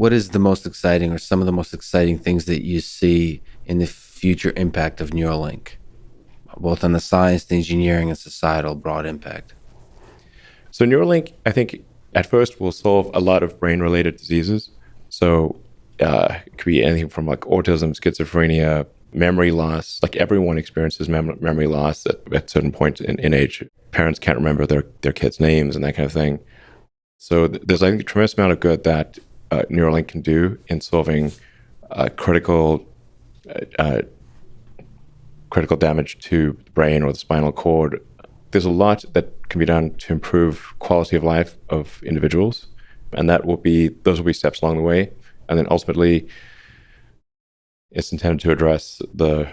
What is the most exciting or some of the most exciting things that you see in the future impact of Neuralink, both on the science, the engineering, and societal broad impact? So Neuralink, I think, at first will solve a lot of brain-related diseases. So it could be anything from like autism, schizophrenia, memory loss. Like everyone experiences memory loss at a certain point in age. Parents can't remember their kids' names and that kind of thing. So there's, I think, a tremendous amount of good that Neuralink can do in solving critical damage to the brain or the spinal cord. There's a lot that can be done to improve quality of life of individuals, and those will be steps along the way. And then ultimately, it's intended to address the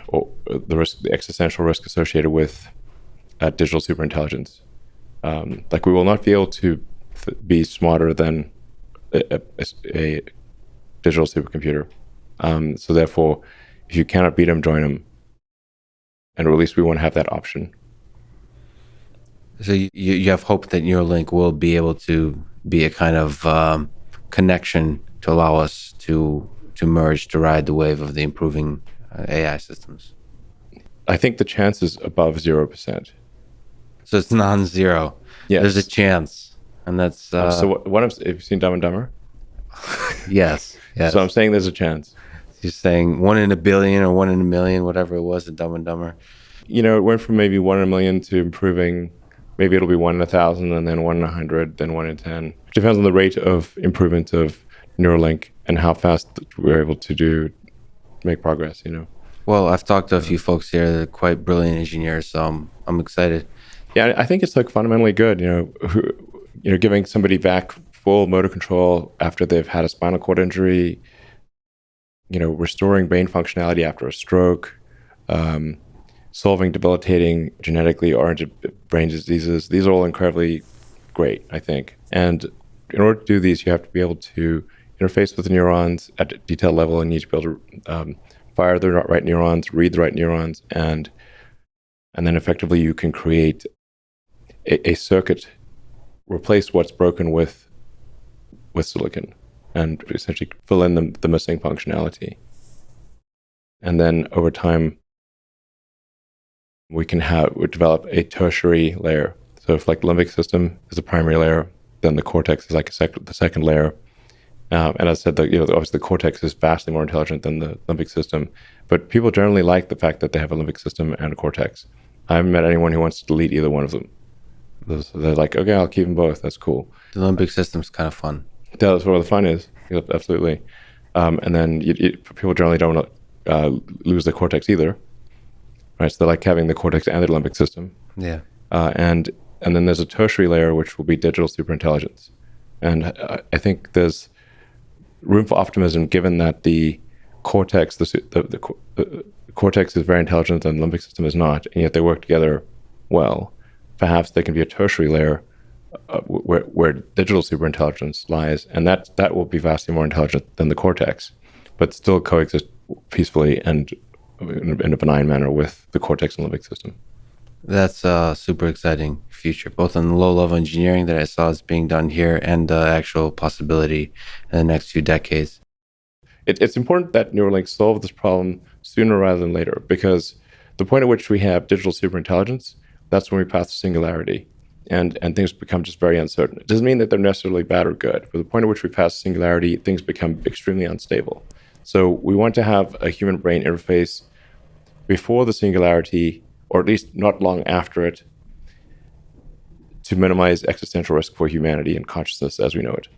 existential risk associated with digital superintelligence. Like we will not be able to be smarter than a digital supercomputer. So therefore, if you cannot beat them, join them. And at least we want to have that option. So you have hope that Neuralink will be able to be a kind of connection to allow us to merge, to ride the wave of the improving AI systems? I think the chance is above 0%. So it's non-zero. Yes. There's a chance. And that's... so have you seen Dumb and Dumber? Yes. So I'm saying there's a chance. You're saying 1 in a billion or 1 in a million, whatever it was in Dumb and Dumber. You know, it went from maybe 1 in a million to improving. Maybe it'll be 1 in 1,000, and then 1 in 100, then 1 in 10. It depends on the rate of improvement of Neuralink and how fast we're able to make progress, you know. Well, I've talked to a few folks here that are quite brilliant engineers, so I'm excited. Yeah, I think it's like fundamentally good, giving somebody back full motor control after they've had a spinal cord injury, restoring brain functionality after a stroke, solving debilitating genetically oriented brain diseases. These are all incredibly great, I think. And in order to do these, you have to be able to interface with the neurons at a detailed level, and you need to be able to fire the right neurons, read the right neurons, and then effectively you can create a circuit, replace what's broken with silicon, and essentially fill in the missing functionality. And then over time, we can develop a tertiary layer. So if like limbic system is the primary layer, then the cortex is like the second layer. And as I said, obviously the cortex is vastly more intelligent than the limbic system, but people generally like the fact that they have a limbic system and a cortex. I haven't met anyone who wants to delete either one of them. So they're like, okay, I'll keep them both. That's cool. The limbic system's kind of fun. That's where the fun is. Yep, absolutely. And then people generally don't want to lose the cortex either. Right, so they like having the cortex and the limbic system. Yeah. And then there's a tertiary layer, which will be digital superintelligence. And I think there's room for optimism, given that the cortex, the cortex is very intelligent and the limbic system is not, and yet they work together well. Perhaps there can be a tertiary layer where digital superintelligence lies, and that will be vastly more intelligent than the cortex, but still coexist peacefully and in a benign manner with the cortex and limbic system. That's a super exciting future, both on the low-level engineering that I saw is being done here and the actual possibility in the next few decades. It's important that Neuralink solve this problem sooner rather than later, because the point at which we have digital superintelligence, that's when we pass the singularity, and things become just very uncertain. It doesn't mean that they're necessarily bad or good, but the point at which we pass singularity, things become extremely unstable. So we want to have a human brain interface before the singularity, or at least not long after it, to minimize existential risk for humanity and consciousness as we know it.